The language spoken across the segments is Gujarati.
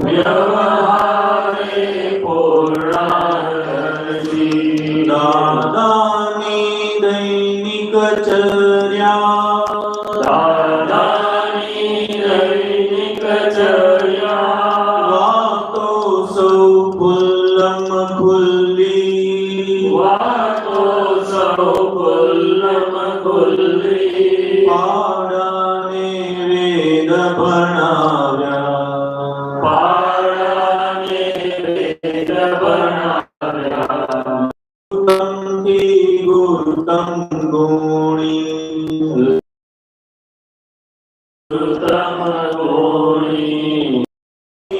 व्यवहारे पूर्णदर्शी दादानी दैनिकचर्या वातो सौ खुल्लम खुल्ली पाडाने वेद भणाव्या गुरुतम गुणी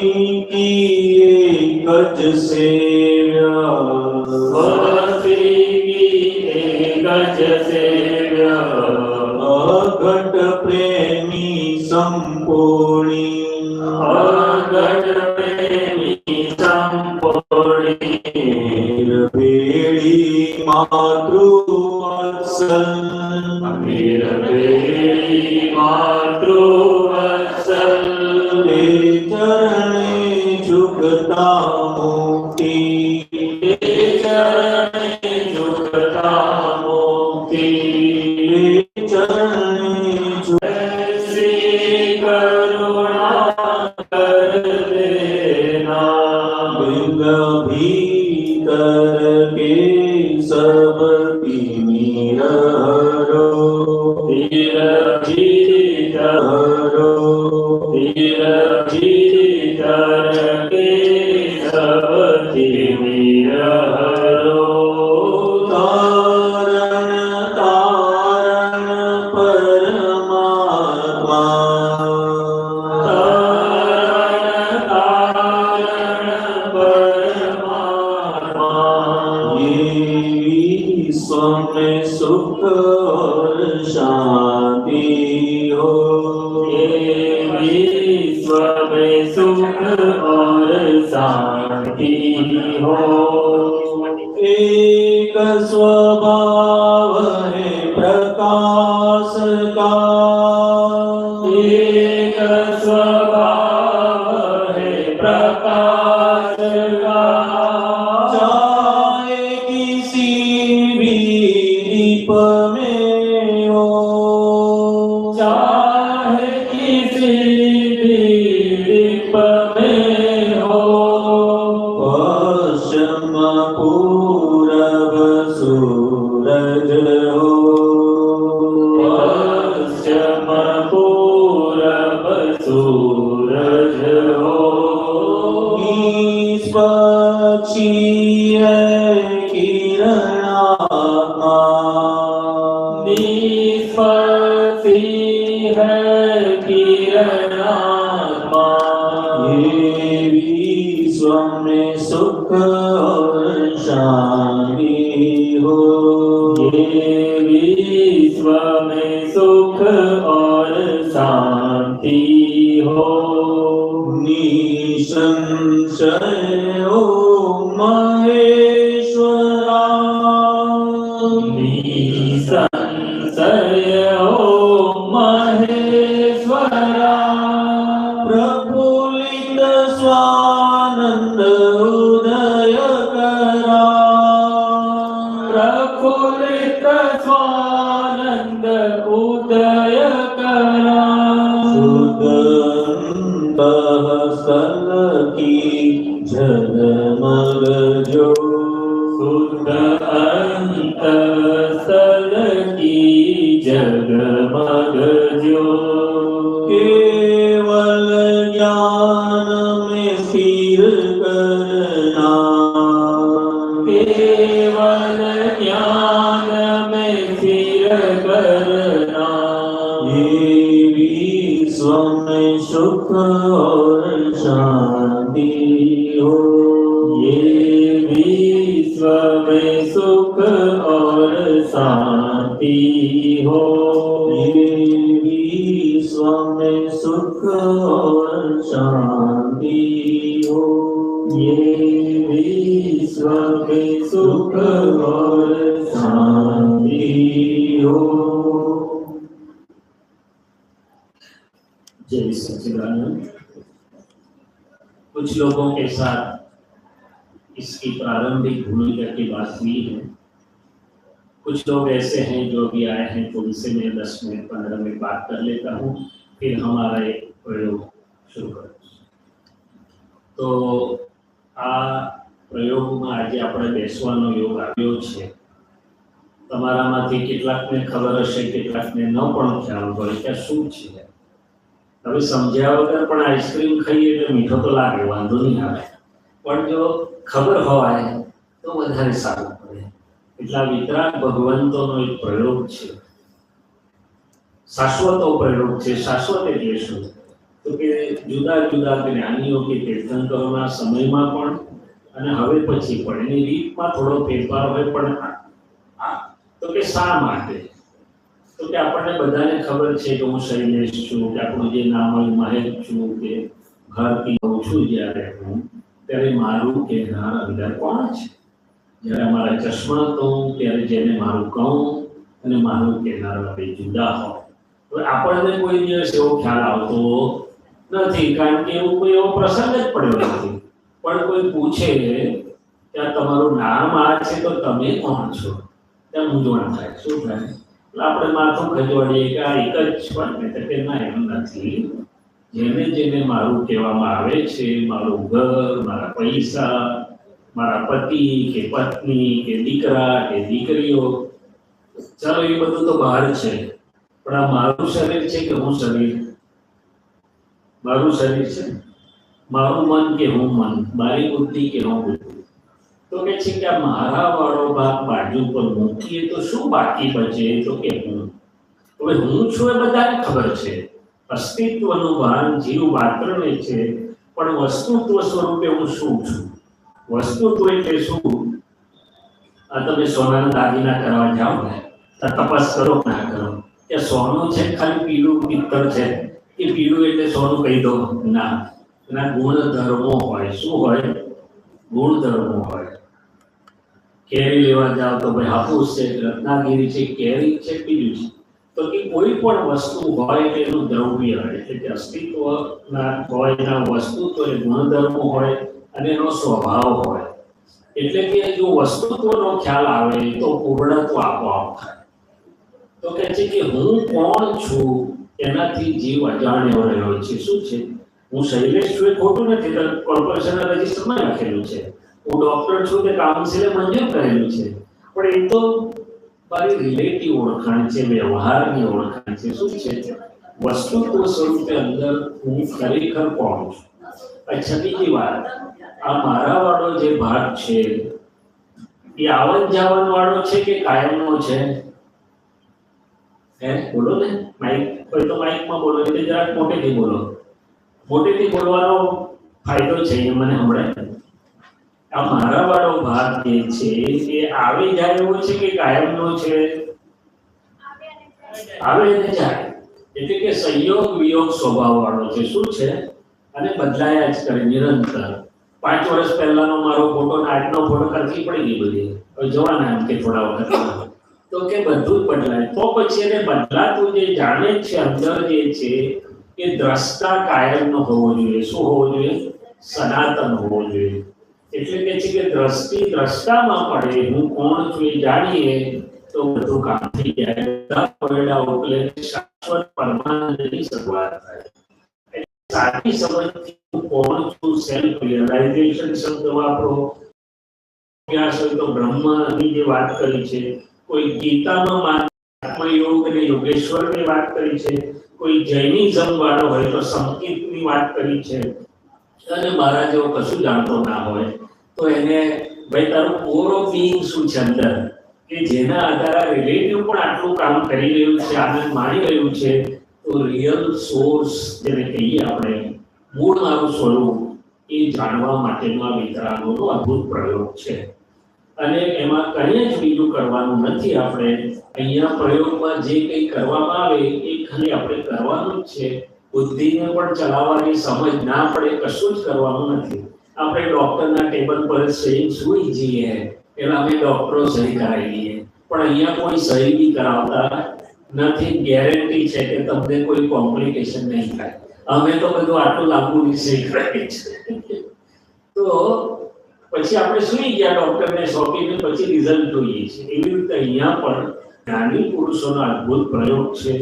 की एकज सेव्या अघट प्रेमी संपूर्णी भेड़ी मातृवत्सल ते चरणे झुकता मुक्ति भीतर के सब तिमिर सुख और शांति हो विश्व में सुख और शांति हो। एक स्वभाव है प्रकाश का एक स्वभाव है प्रकाश का में हो चाहे किसी भी दीप में हो पश्चिम पूरब सूरज हो पश्चिम पूरब सूरज हो निष्पक्षी है किरणात्मा निष्पक्षी है किरणात्मा ये विश्व में सुख और शांति हो ये विश्व में सुख और शांति हो। निसंशय ओम महेश्वरा निसंशय ओम महेश्वरा प्रफुल्लित स्वानंद उदय करा प्रफुल्लित स्वानंद उदय करा शुद्ध स्थल की झलमग जो शुद्ध अंतस्थल की जगमग जो केवल ज्ञान में स्थिर करना केवल ज्ञान में स्थिर करना ये विश्व में सुख और शांति हो ये विश्व में सुख और शांति हो ये विश्व में सुख और शांति हो। ये विश्व में सुख और शांति हो। जय सच्चिदानंद। कुछ लोगों के साथ इसकी प्रारंभिक भूमिका की बात हुई है। कुछ लोग ऐसे हैं जो भी आए हैं तो उनसे मैं 10 मिनट 15 मिनट बात कर लेता हूँ, फिर हमारा एक प्रयोग शुरू करें। तो आ પ્રયોગમાં આજે આપણે બેસવાનો યોગ આવ્યો છે। તમારામાંથી કેટલાકને ખબર હશે, કેટલાકને ન પણ ખ્યાલ હોય કે શું છે। હવે સમજ્યા વગર પણ આઈસ્ક્રીમ ખાઈએ એટલે મીઠો તો લાગે, વાંધો નહીં આવે, પણ જો ખબર હોય તો વધારે સારું પડે। એટલા વિતરાગ ભગવંતોનો એક પ્રયોગ છે, શાશ્વતો પ્રયોગ છે। શાશ્વત એટલે શું? તો કે જુદા જુદા જ્ઞાનીઓ કે તીર્થંકરોના સમયમાં પણ અને હવે પછી પણ એની રીતમાં થોડો ફેરફાર હોય, પણ તો કે શા માટે? તો કે આપણને બધાને ખબર છે કે હું શૈલેષ છું, કે આપણું જે નામ હોય મહેશ છું, કે ઘરથી કહું છું જ્યારે હું, ત્યારે મારું કહેનાર અંદર કોણ છે? જ્યારે અમારા ચશ્મા કહું ત્યારે જેને મારું કહું અને મારું કહેનાર બે જુદા હોય। હવે આપણને કોઈ દિવસ એવો ખ્યાલ આવતો નથી, કારણ કે એવું કોઈ એવો પ્રસંગ જ પડ્યો નથી। પણ કોઈ પૂછે કે તમારું નામ આ છે તો તમે કોણ છો, ત્યાં મૂંઝવણ થાય। શું થાય? એટલે આપણે માથું ખજવાડીએ કે આ એક જ પણ કે ના, એમ નથી। જેને જેને મારું કહેવામાં આવે છે, મારું ઘર, મારા પૈસા, મારા પતિ કે પત્ની કે દીકરા કે દીકરીઓ, ચાલો એ બધું તો બહાર છે, પણ આ મારું શરીર છે કે હું શરીર? મારું શરીર છે, મારું મન કે હું મન, મારી બુદ્ધિ કે હું બુદ્ધિ। તો કે છે કે આ મારા વાળો ભાગ બાજુ પર મૂકીએ તો શું બાકી બચે? તો કે હું। હવે હું છું એ બધાને ખબર છે, અસ્તિત્વનું ભાન જીવ માત્રને છે, પણ વસ્તુત્વ સ્વરૂપે હું શું છું? વસ્તુત્વ એટલે શું? આ તમે સોનાના દાગીના કરવા જાઓ ને, તપાસ કરો ના કરો કે સોનું છે ખાલી પીળું પિત્તળ છે, કે પીળું એટલે સોનું કહી દો? ના, એના ગુણધર્મો હોય। શું હોય? ગુણધર્મો હોય। કેરી લેવા જાઓ તો ભાઈ હાફૂસ છે, રત્નાગીરી છે, કેરી છે, બીજું છે। તો કે કોઈ પણ વસ્તુ હોય તેનું દ્રવ્ય એટલે કે અસ્તિત્વના હોય, એના વસ્તુત્વ એ ગુણધર્મો હોય અને એનો સ્વભાવ હોય। એટલે કે જો વસ્તુત્વનો ખ્યાલ આવે તો પૂર્ણત્વ આપોઆપ થાય। તો કે છે કે હું કોણ છું એનાથી જીવ અજાણ્યો રહ્યો છે। શું છે? હું શૈલેષ છું એ ખોટું નથી, કોર્પોરેશનના રજિસ્ટરમાં લખેલું છે। હું ડોક્ટર છું તે કાઉન્સિલે મંજૂર કરેલું છે, પણ એ તો મારી રિલેટિવ ઓળખાણ છે, વ્યવહારની ઓળખાણ છે। શું છે? વસ્તુત્વ સ્વરૂપે અંદર હું ખરેખર કોણ છું। અચ્છા, બીજી વાત, આ મારા વાળો જે ભાગ છે એ આવન જાવન વાળો છે કે કાયમનો છે? હે, બોલો ને, માઇક કોઈ તો માઇકમાં બોલો, એટલે જરાક મોટેથી બોલો। મોટેથી બોલવાનો ફાયદો છે એ મને હમણાં। આ મારા વાળો ભાગ જે છે એ આવી જાય એવો છે કે કાયમનો છે? આવે ને જાય, એટલે કે સંયોગ વિયોગ સ્વભાવ વાળો છે। શું છે? અને બદલાયા જ કરે નિરંતર। 5 વર્ષ પહેલાનો મારો ફોટો ને આજનો ફોટો કરતી પડી ગઈ બધી, હવે જવાના એમ કે થોડા વખત તો કે બધું જ બદલાય। તો પછી એને બદલાતું જે જાણે છે અંદર જે છે એ દ્રષ્ટા કાયમનો હોવો જોઈએ। શું હોવો જોઈએ? સનાતન હોવો જોઈએ। એટલે કે છે કે દ્રષ્ટિ દ્રષ્ટામાં પડે, હું કોણ છું એ જાણીએ તો બધું કામ થઈ જાય। બધા પડેલા ઉકલે શાશ્વત પરમાનંદની શરૂઆત થાય। સાચી સમજથી હું કોણ છું, સેલ્ફ રિયલાઇઝેશન શબ્દ વાપરો। અભ્યાસ હોય તો બ્રહ્મની જે વાત કરી છે, કોઈ ગીતામાં આત્મયોગ અને યોગેશ્વરની વાત કરી છે, કોઈ જૈનિઝમ વાળો હોય તો સંકિતની વાત કરી છે, અને મારા જેવો કશું જાણતો ના હોય તો એને ભાઈ તારું કોર ઓફ બીઈંગ શું છે અંદર, કે જેના આધારે રિલેટિવ પણ આટલું કામ કરી રહ્યું છે, આનંદ માણી રહ્યું છે, તો રિયલ સોર્સ જેને કહીએ આપણે, મૂળ મારું સ્વરૂપ, એ જાણવા માટેનો આ વિતરાગોનો અદ્ભુત પ્રયોગ છે। અને એમાં કંઈ જ બીજું કરવાનું નથી। આપણે અહીંયા પ્રયોગમાં જે કંઈ કરવામાં આવે એ ખાલી આપણે કરવાનું જ છે। બુદ્ધિને પણ ચલાવવાની સમજ ના પડે, કશું જ કરવાનું નથી. આપણે ડોક્ટરના ટેબલ પર સુઈ જઈએ એટલે અમે ડોક્ટરો સહી કરાવીએ, પણ અહીંયા કોઈ સહી બી કરાવતા નથી. ગેરંટી છે કે તમને કોઈ કોમ્પ્લિકેશન નહીં થાય. અમે તો બધું આટલું લાંબુ સહી કરાવીએ છીએ. તો પછી આપણે સુઈ ગયા ડોક્ટરને સોંપીને, પછી રિઝલ્ટ જોઈએ છીએ. એવી રીતે અહીંયા પણ જ્ઞાની પુરુષોનો અદ્ભુત પ્રયોગ છે.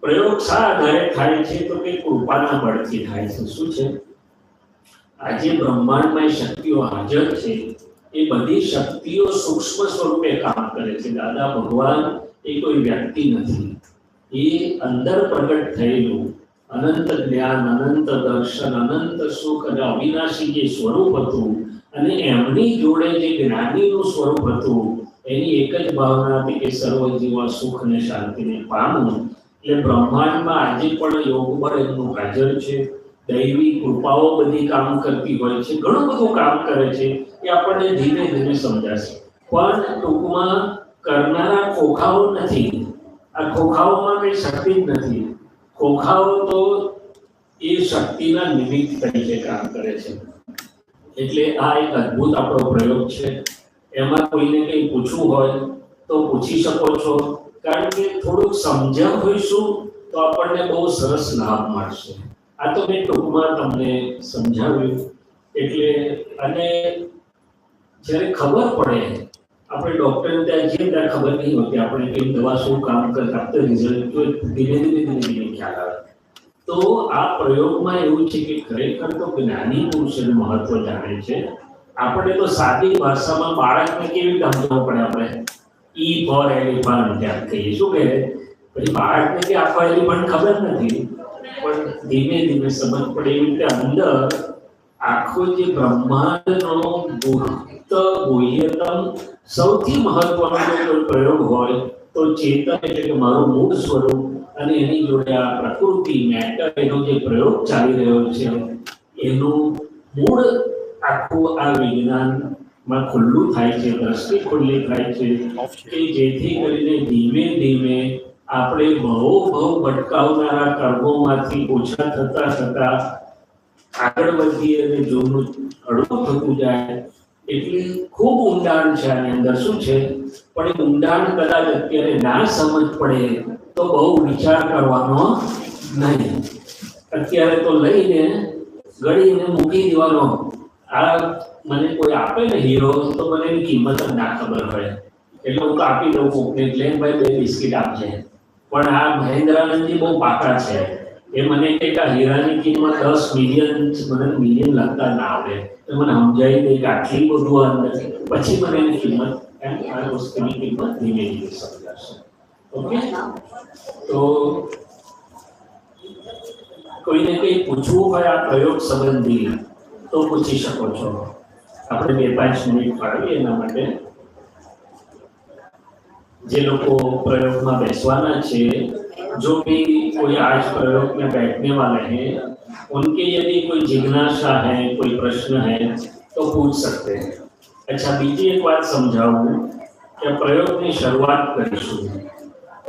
પ્રયોગ શા આધારે થાય છે? તો કે કૃપાના બળથી થાય છે. શું છે? આજે બ્રહ્માંડમાં શક્તિઓ હાજર છે, એ બધી શક્તિઓ સૂક્ષ્મ સ્વરૂપે કામ કરે છે. દાદા ભગવાન એ કોઈ વ્યક્તિ નથી, એ અંદર પ્રગટ થયેલું અનંત જ્ઞાન, અનંત દર્શન, અનંત સુખ અને અવિનાશી જે સ્વરૂપ હતું, અને એમની જોડે જે જ્ઞાનીનું સ્વરૂપ હતું, એની એક જ ભાવના હતી કે સર્વ જીવો સુખ અને શાંતિને પામવું. એટલે બ્રહ્માંડમાં આજે પણ યોગ બળ એમનું હાજર છે. દૈવી કૃપાઓ બધી કામ કરતી હોય છે, ઘણું બધું કામ કરે છે. એ આપણને ધીમે ધીમે સમજાશે. પણ ટૂંકમાં કરનારા ખોખાઓ નથી. આ ખોખાઓમાં કઈ શક્તિ જ નથી. ખોખાઓ તો એ શક્તિના નિમિત્ત તરીકે કામ કરે છે. એટલે આ એક અદ્ભુત આપણો પ્રયોગ છે. એમાં કોઈને કંઈ પૂછવું હોય તો પૂછી શકો છો, કારણ કે થોડુંક સમજ્યા હોઈશું તો આપણને બહુ સરસ લાભ મળશે. આ તો મેં ટૂંકમાં તમને સમજાવ્યું. એટલે અને જ્યારે ખબર પડે, આપણે ડૉક્ટરને ત્યાં જઈએ ત્યારે ખબર નહીં હોતી આપણે કઈ દવા શું કામ કરે, આપણે રિઝલ્ટ તો ધીમે ધીમે ખ્યાલ આવે. તો આ પ્રયોગમાં એવું છે કે ખરેખર તો જ્ઞાની પુરુષોનું મહત્વ જાણે છે. આપણે તો સાદી ભાષામાં બાળકને કેવી રીતે સમજાવવું પડે? આપણે ઈ ફોર એલિફન્ટ એમ કહીએ. શું કહે? પછી બાળકને કે આખો એલિફન્ટ ખબર નથી, પણ ધીમે ધીમે સમજ પડે. એવી રીતે અંદર આખો જે બ્રહ્માંડનો ગુપ્ત ગુહ્યતમ સૌથી મહત્વનો જો પ્રયોગ હોય તો ચેતન, એટલે કે મારું મૂળ સ્વરૂપ, અને એની જોડે આ પ્રકૃતિ મેટર, એનો જે પ્રયોગ ચાલી રહ્યો છે, એનું મૂળ આખું આ વિજ્ઞાનમાં ખુલ્લું થાય છે, દ્રષ્ટિ ખુલ્લી થાય છે, કે જેથી કરીને ધીમે ધીમે આપણે બહુ ભટકાવનારા કર્મોમાંથી ઓછા થતા થતા આગળ વધીએ અને જોનું હળવું થતું જાય. એટલે ખૂબ ઊંડાણ છે આની અંદર. શું છે? પણ એ ઊંડાણ કદાચ અત્યારે ના સમજ પડે તો બહુ વિચાર કરવાનો નહીં. અત્યારે તો લઈને ગળીને મૂકી દેવાનો. આ મને કોઈ આપે ને હીરો, તો મને એની કિંમત જ ના ખબર હોય, એટલે હું તો આપી દઉં કોકને, એટલે ભાઈ 2 બિસ્કિટ આપજે. પણ આ મહેન્દ્રાનંદજી બહુ પાકા છે. એ મને કે હીરાની કિંમત 10 મિલિયન, મને મિલિયન લખતા ના આવડે, તો મને સમજાવી દે કે આટલી બધું અંદર, પછી મને એની કિંમત, આ વસ્તુની કિંમત ધીમે ધીમે સમજાશે. ઓકે? તો કોઈને કંઈ પૂછવું હોય આ પ્રયોગ સંબંધી તો પૂછી શકો છો. આપણે 2-5 મિનિટ ફાળવીએ એના માટે. જે લોકો प्रयोग में बैसवाना है, जो भी कोई आज प्रयोग में बैठने वाले हैं, उनके यदि कोई जिज्ञासा है, कोई प्रश्न है तो पूछ सकते हैं. अच्छा, बीजी एक बात समझाऊं कि प्रयोग की शुरुआत करीशुं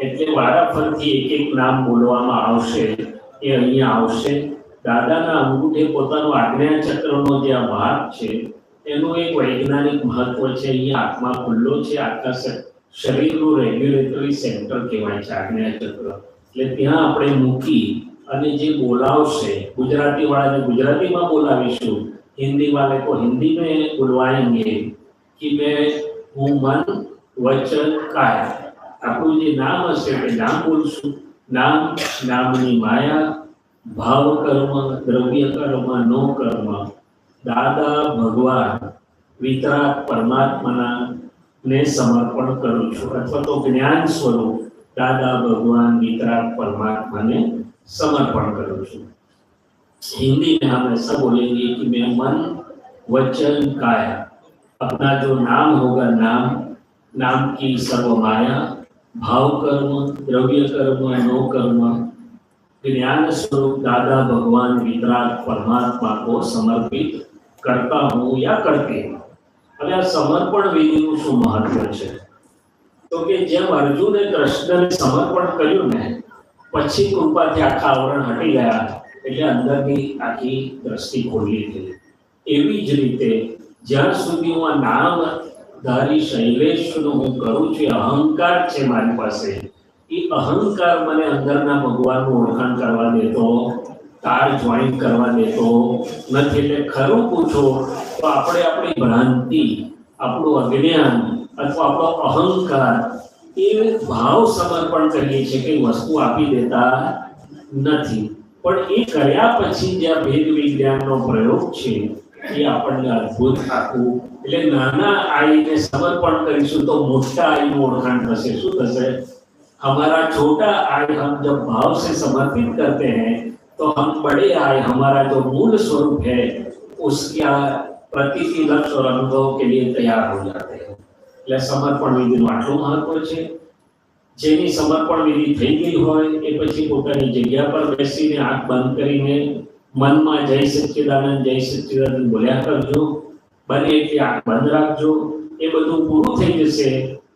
એટલે વારાફરતી એક એક નામ બોલવામાં આવશે. એ અહીંયા આવશે. દાદાના અંગૂઠે પોતાનો આજ્ઞા ચક્રનો જે આ ભાગ છે એનું એક વૈજ્ઞાનિક મહત્વ છે. અહીંયા આત્મા ખુલ્લો છે. આખા શરીરનું રેગ્યુલેટરી સેન્ટર કહેવાય છે આજ્ઞા ચક્ર. એટલે ત્યાં આપણે મૂકી અને જે બોલાવશે, ગુજરાતી વાળાને ગુજરાતીમાં બોલાવીશું, हिंदी वाले को हिंदी में बुलवाएंगे कि मैं हूँ मन वचन काय. આપણું જે નામ હશે તે નામ બોલશું. નામ, નામની માયા, ભાવ કર્મ, દ્રવ્ય કર્મ, નો કર્મ, દાદા ભગવાન વિતરાગ પરમાત્માના ને સમર્પણ કરું છું, અથવા તો જ્ઞાન સ્વરૂપ દાદા ભગવાન વિતરાગ परमात्मा समर्पण करूँ छू. हिंदी में हम ऐसा बोलेंगे कि मैं मन वचन काया, अपना जो नाम होगा, नाम, नाम की सर्व माया, भाव कर्म, द्रव्य कर्म, नो कर्म, ज्ञान स्वरूप दादा भगवान वितराग परमात्मा को समर्पित करता हूँ या करते हैं. હવે આ સમર્પણ વિધિનું શું મહત્વ છે? તો કે જેમ અર્જુને કૃષ્ણને સમર્પણ કર્યું ને, પછી કૃપાથી આખા આવરણ હટી ગયા એટલે અંદરની આખી દ્રષ્ટિ ખોલી થઈ. એવી જ રીતે જ્યાં સુધી હું આ નામધારી શૈલેષનું હું કરું છું, અહંકાર છે મારી પાસે, એ અહંકાર મને અંદરના ભગવાનનું ઓળખાણ કરવા દેતો, તાર જોઈન કરવા દેતો નથી. એટલે ખરું પૂછો તો આપણે આપણી ભ્રાંતિ, આપણું અજ્ઞાન અથવા આપણો અહંકાર એ ભાવ સમર્પણ કરીએ છીએ કે વસ્તુ આપી દેતા નથી. પણ એ કર્યા પછી જે આ ભેદ વિજ્ઞાનનો પ્રયોગ છે એ આપણને અદ્ભુત આખું, એટલે નાના આઈને સમર્પણ કરીશું તો મોટા આઈનું ઓળખાણ થશે. શું થશે? हमारा छोटा आय हम जब भाव से समर्पित करते हैं तो हम बड़े आय हमारा जो मूल स्वरूप है उसका प्रतीति लक्ष्य और अनुभव के लिए तैयार हो जाते हैं. એટલે સમર્પણ વિધિનું આટલું મહત્વ છે. જેની સમર્પણ વિધિ થઈ ગઈ હોય એ પછી પોતાની જગ્યા પર બેસીને આંખ બંધ કરીને મનમાં જય સચ્ચિદાનંદ જય સચ્ચિદાનંદ બોલ્યા કરજો. બને એટલી આંખ બંધ રાખજો. એ બધું પૂરું થઈ જશે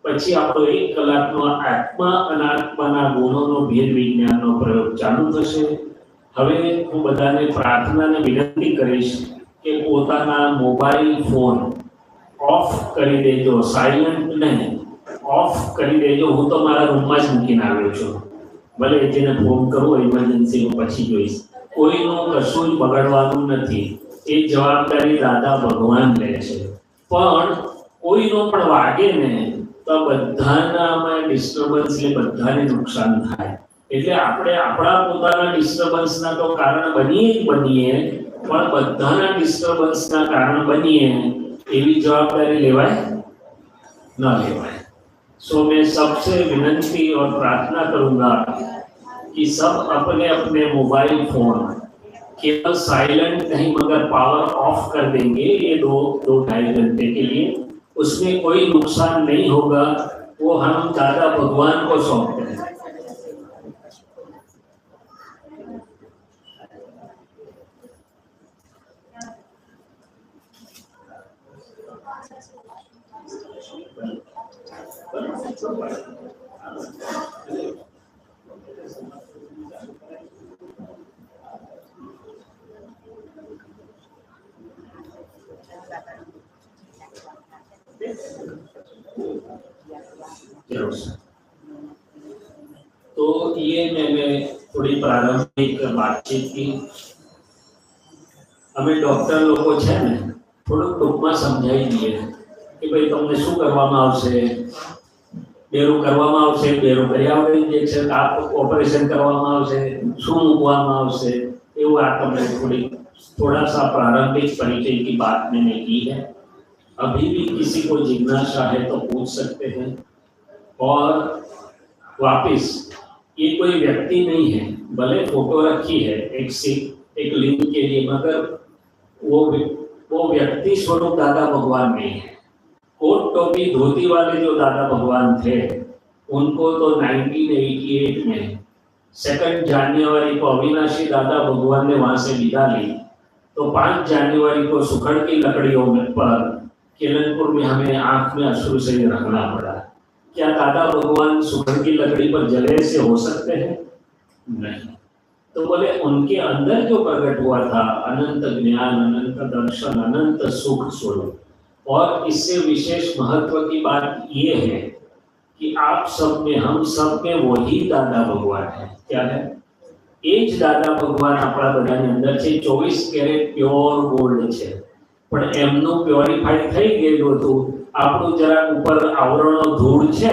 પછી આપણો 1 કલાકનો આત્મા અને આત્માના ગુણોનો ભેદ વિજ્ઞાનનો પ્રયોગ ચાલુ થશે. હવે હું બધાને પ્રાર્થનાને વિનંતી કરીશ કે પોતાના મોબાઈલ ફોન ઓફ કરી દેજો. સાયલન્ટ નહીં, ઓફ કરી દેજો. હું તો મારા રૂમમાં જ મૂકીને આવ્યો છું. ભલે જેને ફોન કરવો ઇમરજન્સી હું પછી જોઈશ. કોઈનું કશું જ બગાડવાનું નથી. એ જવાબદારી દાદા ભગવાન લે છે. પણ કોઈનો પણ વાગે ને તો બધાનામાં ડિસ્ટર્બન્સ એટલે બધાને નુકસાન થાય. એટલે આપણે આપણા પોતાના ડિસ્ટર્બન્સના તો કારણ બનીએ પણ બધાના ડિસ્ટર્બન્સના કારણ બનીએ એવી જવાબદારી લેવાય ન લેવાય. सो मैं सबसे विनंती और प्रार्थना करूंगा कि सब अपने अपने मोबाइल फोन केवल साइलेंट नहीं मगर पावर ऑफ कर देंगे ये 2-2.5 घंटे के लिए. उसमें कोई नुकसान नहीं होगा. वो हम दादा भगवान को सौंपते हैं. तो ये मैंने थोड़ी प्रारंभिक बातचीत की. અમે ડોક્ટર લોકો છે ને થોડુંક ટૂંકમાં સમજાવી દઈએ કે ભાઈ તમને શું કરવામાં આવશે. બેરું કરવામાં આવશે, બેરું કર્યા વગર ઇન્જેક્શન, આપ ઓપરેશન કરવામાં આવશે, શું મૂકવામાં આવશે, એવું આ તમને थोड़ा सा प्रारंभिक परिचय की बात मैंने की है. अभी भी किसी को जिज्ञासा है तो पूछ सकते हैं. और वापिस ये कोई व्यक्ति नहीं है, भले फोटो रखी है एक लिंग के लिए, मगर वो व्यक्ति स्वरूप दादा भगवान नहीं है. कोट टोपी धोती वाले जो दादा भगवान थे उनको तो 1988 में 2 जनवरी को अविनाशी दादा भगवान ने वहां से विदा ली. तो 5 जनवरी को सुखड़ की लकड़ियों पर केलनपुर में हमें आंख में अश्रु से रखना पड़ा. क्या दादा भगवान सुखड़ की लकड़ी पर जले से हो सकते हैं? नहीं. तो बोले उनके अंदर जो प्रकट हुआ था अनंत ज्ञान, अनंत दर्शन, अनंत सुख स्वरूप. और इससे विशेष महत्व की बात ये है कि आप सब में, हम सब में वही दादा भगवान है. क्या है? एज दादा भगवान આપણા બધાની અંદર છે. 24 કેરેટ પ્યોર ગોલ્ડ છે. પણ એમનું પ્યોરિફાઈ થઈ ગયેલું હતું. આપણું જરા ઉપર આવરણો ધૂળ છે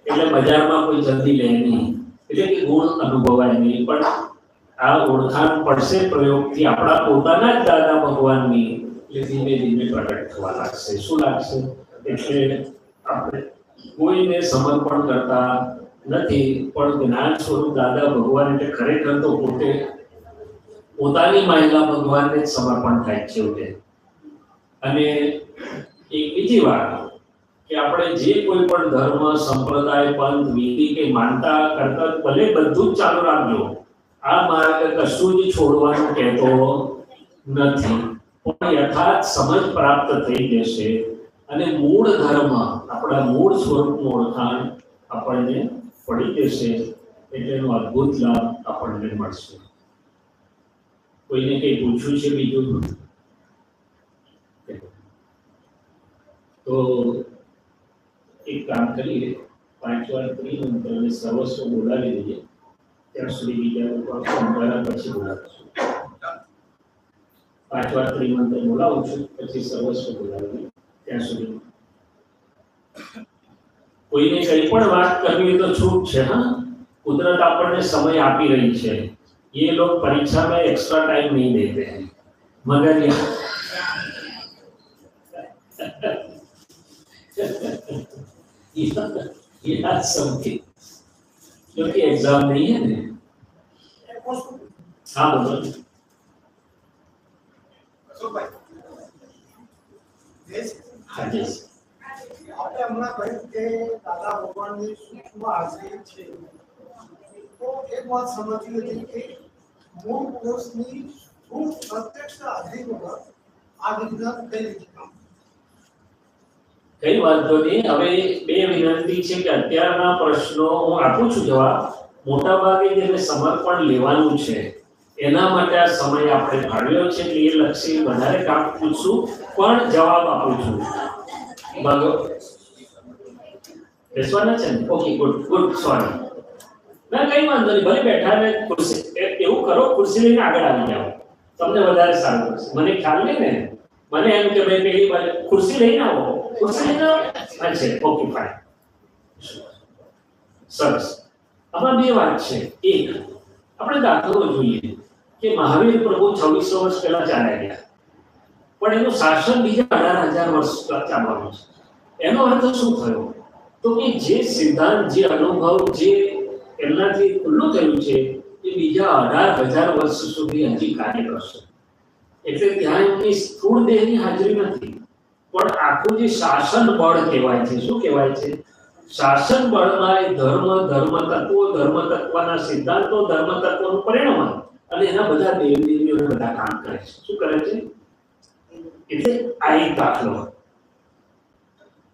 એટલે બજારમાં કોઈ જલ્દી લે નહીં, એટલે કે ગુણ અનુભવાય નહીં. પણ આ ઓળખાણ પડશે પ્રયોગથી આપણા પોતાના જ દાદા ભગવાનની, એટલે ધીમે ધીમે પ્રગટ થવા લાગશે. શું લાગશે? એટલે આપણે કોઈને સમર્પણ કરતા નથી, પણ જ્ઞાન સ્વરૂપ દાદા ભગવાન એટલે ખરેખર તો પોતે પોતાની મહિલા ભગવાનને જ સમર્પણ થાય છે. અને એક બીજી વાત કે આપણે જે કોઈ પણ ધર્મ, સંપ્રદાય, પંથ, વિધિ કે માનતા કરતા ભલે બધું જ ચાલુ રાખજો, આ માર્ગ કશું જ છોડવાનું કહેતો નથી. પણ યથાર્થ સમજ પ્રાપ્ત થઈ જશે અને મૂળ ધર્મ, આપણા મૂળ સ્વરૂપનું ઓળખાણ આપણને પડી જશે. એટલે એનો અદ્ભુત લાભ આપણને મળશે. કોઈને કંઈ પૂછ્યું છે બીજું? તો એક કામ કરીએ, 5 વાર ત્રિમંત્રને સર્વસ્વ બોલાવી દઈએ, ત્યાં સુધી બીજા લોકો સંભાળા પછી બોલાવીશું. 5 વાર ત્રિમંત્ર બોલાવું છું, પછી સર્વસ્વ બોલાવી ત્યાં સુધી. કોઈને કંઈ પણ વાત કરવી હોય તો છૂટ છે. હા, कुदरत આપણને સમય આપી રહી છે. ये लोग परीक्षा में एक्स्ट्रा टाइम नहीं देते हैं, मगर ये बात समझी, क्योंकि एग्जाम नहीं है ना. हाँ बोलो. हाँ जी. આપણે હમણાં કહ્યું કે દાદા ભગવાનની સૂક્ષ્મ હાજરી છે, તો એક વાત સમજવી હતી કે મૂળ પુરુષની ખૂબ પ્રત્યક્ષ હાજરી વગર આ વિજ્ઞાન કઈ રીતે કામ? કઈ વાંધો નહીં. હવે બે વિનંતી છે કે અત્યારના પ્રશ્નો હું આપું છું જવાબ, મોટા ભાગે જેને સમર્પણ લેવાનું છે એના માટે આ સમય આપણે ફાળવ્યો છે કે એ લક્ષી વધારે કામ પૂછું પણ જવાબ આપું છું. બેસવાના છે ને? Okay, good good. સોરી, ના કઈ વાંધો નહીં, ભલે બેઠા ને ખુરશી એવું કરો, ખુરશી લઈને આગળ આવી જાઓ, તમને વધારે સારું પડશે. મને ખ્યાલ નહીં ને, મને એમ કે ભાઈ પેલી બાજુ ખુરશી લઈને આવો, ખુરશી લઈને આવો. અચ્છા, ઓકે, ફાઇન, સરસ. આમાં બે વાત છે. એક, આપણે દાખલો જોઈએ કે મહાવીર પ્રભુ 2600 વર્ષ પહેલા ચાલ્યા ગયા, પણ એનું શાસન બીજા 18,000 વર્ષ ચાલવાનું છે. એનો અર્થ શું થયો? તો કે જે સિદ્ધાંત, જે અનુભવ, જે એમનાથી ખુલ્લું થયું છે એ બીજા 18,000 વર્ષ સુધી હજી કાર્ય કરશે. એટલે ત્યાં એમની સ્થૂળ દેહની હાજરી નથી, પણ આખું જે શાસન બળ કહેવાય છે, શું કહેવાય છે? શાસન બળમાં એ ધર્મ તત્વના સિદ્ધાંતો, ધર્મ તત્વનું પરિણામ અને એના બધા દેવીઓ બધા કામ કરે છે. શું કરે છે? એટલે આ એક દાખલો.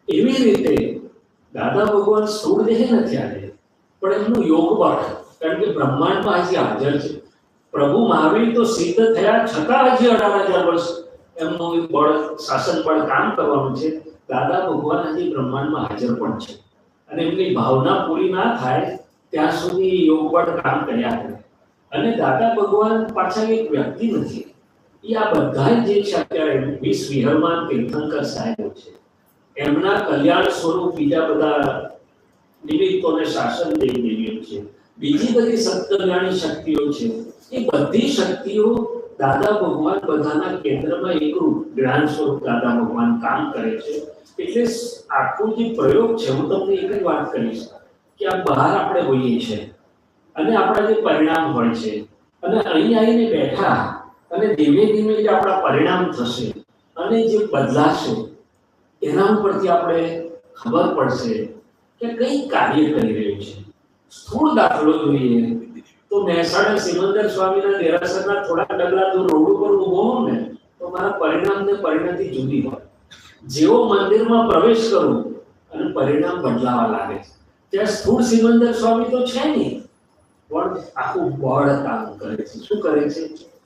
એવી રીતે દાદા ભગવાન સ્થૂળ દેહ નથી આવ્યા, પણ એમનું યોગ બળ, કારણ કે બ્રહ્માંડમાં હજી હાજર છે. પ્રભુ મહાવીર તો સિદ્ધ થયા છતાં હજી 18,000 વર્ષ એમનું બળ, શાસન બળ કામ કરવાનું છે. દાદા ભગવાન હજી બ્રહ્માંડમાં હાજર પણ છે અને એમની ભાવના પૂરી ના થાય ત્યાં સુધી યોગ બળ કામ કર્યા કરે. અને દાદા ભગવાન પાછા એક વ્યક્તિ નથી, એ આ બધા જે છે અત્યારે 20 વિહરમાં તીર્થંકર સાહેબો છે, એમના કલ્યાણ સ્વરૂપ બીજા બધા નિમિત્તોને શાસન દેવીઓ છે, બીજી બધી સત્કલ્યાણી શક્તિઓ છે. એ બધી શક્તિઓ દાદા ભગવાન બધાના કેન્દ્રમાં એકરૂપ જ્ઞાન સ્વરૂપ દાદા ભગવાન કામ કરે છે. એટલે આખો જે પ્રયોગ છે, હું તમને એક જ વાત કહીશ કે આ બહાર આપણે હોઈએ છીએ અને આપણા જે પરિણામ હોય છે, અને અહીં આવીને બેઠા અને ધીમે ધીમે જે આપણા પરિણામ થશે અને જે બદલાશે એના ઉપરથી આપણે ખબર પડશે કે કઈ કાર્ય કરી રહ્યું છે. સ્થૂળ દાખલો જોઈએ તો મહેસાણા સિમંદર સ્વામીના દેરાસરના થોડા ડગલા દૂર રોડ ઉપર ઊભો હોઉં ને તો મારા પરિણામ ને પરિણતિ જુદી હોય. જેવો મંદિરમાં પ્રવેશ કરું અને પરિણામ બદલાવા લાગે છે. ત્યાં સ્થૂળ સિમંદર સ્વામી તો છે નહીં, પણ આખું બળ કામ કરે છે. શું કરે છે?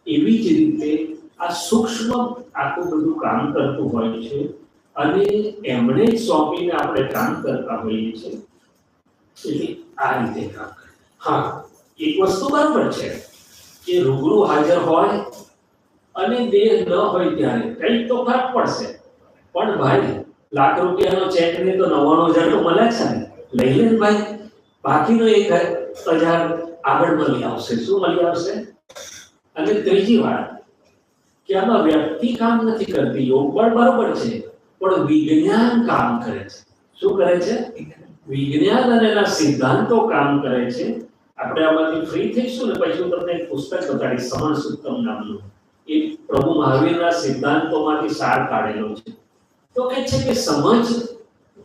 એવી જ રીતે આ સૂક્ષ્મ આખું બધું કામ કરતું હોય છે અને એમણે જ સોંપીને આપણે કામ કરતા હોઈએ છીએ. એટલે આ રીતે કામ કરે. હા, એક વસ્તુ બરાબર છે કે રૂબરૂ હાજર હોય અને દેહ ન હોય ત્યારે કંઈક તો ફરક પડશે, પણ ભાઈ લાખ રૂપિયાનો ચેક ને તો 99,000 તો મળે છે ને, લઈ લે ભાઈ, બાકીનો 1,000 આગળ મળી આવશે. શું મળી આવશે? અને ત્રીજી વાત કે આમાં વ્યક્તિ કામ નથી કરતી, યોગ બળ બરોબર છે, પણ વિજ્ઞાન કામ કરે છે. શું કરે છે? વિજ્ઞાન અને એના સિદ્ધાંતો કામ કરે છે. આપણે આમાંથી ફ્રી થઈશું ને પછી હું તમને એક પુસ્તક બતાડીશ, સમણ સુત્તમ નામનું. એ પ્રભુ મહાવીરના સિદ્ધાંતોમાંથી સાર કાઢેલો છે. તો કહે છે કે સમજ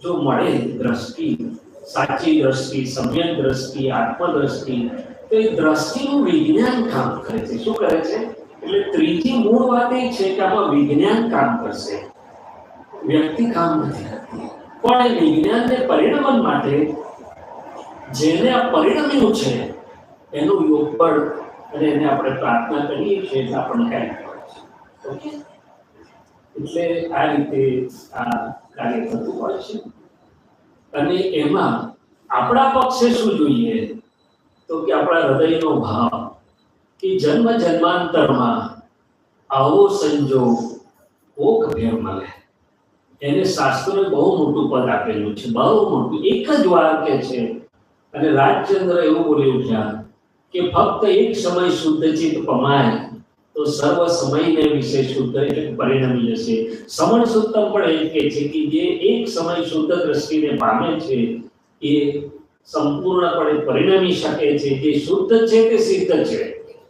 જો મળે, દ્રષ્ટિ, સાચી દ્રષ્ટિ, સમ્યક દ્રષ્ટિ, આત્મદ્રષ્ટિ, તો એ દ્રષ્ટિનું વિજ્ઞાન કામ કરે છે. શું કરે છે? એટલે ત્રીજી મૂળ વાત એ છે કે આમાં વિજ્ઞાન કામ કરશે, વ્યક્તિ કામ નથી કરતી. પણ એ વિજ્ઞાનને પરિણમન માટે જેને આ પરિણમ્યું છે એનું યોગબળ અને એને આપણે પ્રાર્થના કરીએ છીએ એટલે આપણને હેલ્પ કરે છે. ઓકે, એટલે આ રીતે આ કાર્ય થતું હોય છે. અને એમાં આપણા પક્ષે શું જોઈએ તો કે આપણા હૃદયનો ભાવ કે જન્મ જન્માંતરમાં આવો સંજોગ કોક ફેર મળે. એને શાસ્ત્રોએ બહુ મોટું પદ આપેલું છે, બહુ મોટું. એક જ વાક્ય છે અને રાજચંદ્ર એવું બોલી ઉઠ્યા કે ફક્ત એક સમય શુદ્ધ ચિત્ત પમાય તો સર્વ સમયને વિશે શુદ્ધ એટલે પરિણમી જશે. સમણ સુત્તમ પણ એ કહે છે કે જે એક સમય શુદ્ધ દ્રષ્ટિને પામે છે એ સંપૂર્ણપણે પરિણમી શકે છે. જે શુદ્ધ છે તે સિદ્ધ છે.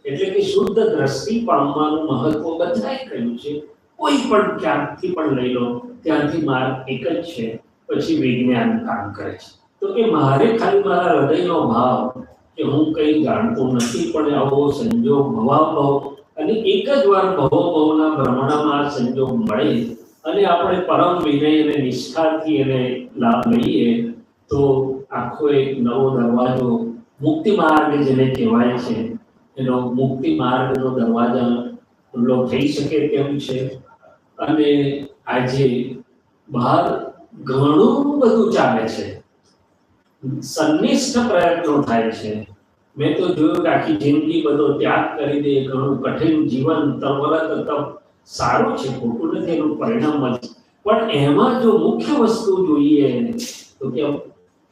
એટલે કે શુદ્ધ દ્રષ્ટિ પામવાનું મહત્વ બધાએ કહ્યું છે. કોઈ પણ ક્યાંથી પણ લઈ લો, ત્યાંથી માર્ગ એક જ છે. પછી વિજ્ઞાન કામ કરે છે. તો કે મારે ખાલી મારા હૃદયનો ભાવ કે હું કંઈ જાણતો નથી પણ આવો સંજોગ ભવાભવ અને એક જ વાર ભવોભવના ભ્રમણામાં સંજોગ મળે અને આપણે પરમ વિનય અને નિષ્ઠાથી એને લાભ લઈએ તો આખો એક નવો દરવાજો, મુક્તિ માર્ગ જેને કહેવાય છે, એનો મુક્તિ માર્ગનો દરવાજા ખુલ્લો થઈ શકે તેમ છે. અને આજે બહાર ઘણું બધું ચાલે છે, સંનિષ્ઠ પ્રયત્નો થાય છે. મેં તો જોયું કે આખી જિંદગી બધો ત્યાગ કરી દે, ઘણું કઠિન જીવન તરવરત તપ સારું છે, ખોટું નથી, એનું પરિણામ મળે. પણ એમાં જો મુખ્ય વસ્તુ જોઈએ તો કે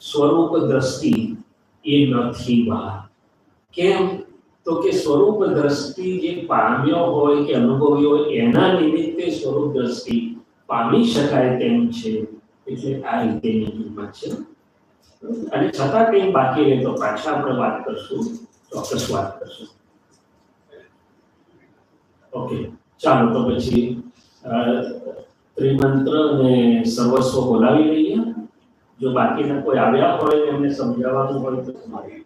સ્વરૂપ દ્રષ્ટિ એ નથી બહાર. કેમ તો કે સ્વરૂપ દ્રષ્ટિ જે પામ્યો હોય કે અનુભવ્યો હોય એના નિમિત્તે સ્વરૂપ દ્રષ્ટિ પામી શકાય તેમ છે. એટલે આ રીતેની કિંમત છે. અને છતાં કંઈ બાકી રહે તો પાછા આપણે વાત કરશું, ચોક્કસ વાત કરશું. ઓકે, ચાલો તો પછી ત્રિમંત્ર અને સર્વસ્વ બોલાવી લઈએ. જો બાકીના કોઈ આવ્યા હોય એમને સમજાવવાનું હોય તો તમારી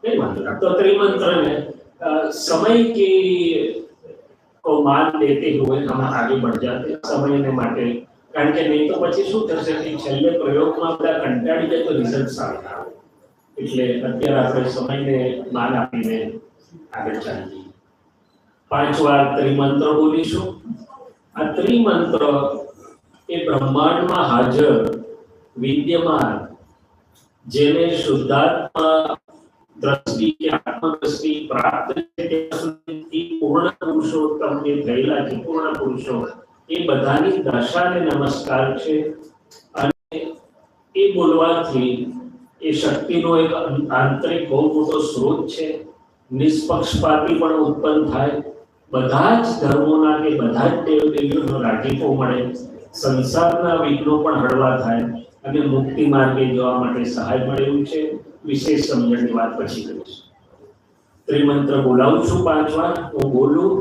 कई मात्रा तो त्रिमंत्र में समय की को मान देते हुए हम आगे बढ़ जाते हैं. समय ने માટે કારણ કે નહીં તો પછી શું થશે કે છેલ્લે પ્રયોગમાં બધા કંટાળી જાય તો રિઝલ્ટ સારું ના આવે. એટલે અત્યારે આપણે સમયને માન આપીને આગળ ચાલીએ. 5 વાર ત્રિમંત્ર બોલીશું. આ ત્રિમંત્ર એ બ્રહ્માંડમાં હાજર વિદ્યમાન જેને શુદ્ધાત્મા દ્રષ્ટિ કે આત્મદ્રષ્ટિ પ્રાપ્ત છે પૂર્ણ પુરુષોત્તમ જે થયેલા છે, પૂર્ણ પુરુષો, એ બધાની દશાને નમસ્કાર છે. અને એ બોલવાથી એ શક્તિનો એક આંતરિક બહુ મોટો સ્ત્રોત છે. નિષ્પક્ષપાતી પણ ઉત્પન્ન થાય. બધા જ ધર્મોના કે બધા જ દેવદેવીઓનો રાજીપો મળે. સંસારના વિઘ્નો પણ હળવા થાય અને મુક્તિ માર્ગે જવા માટે સહાય મળે એવું છે. વિશેષ સમજણની વાત પછી કરીશ. ત્રિમંત્ર બોલાવું છું 5 વાર. હું બોલું,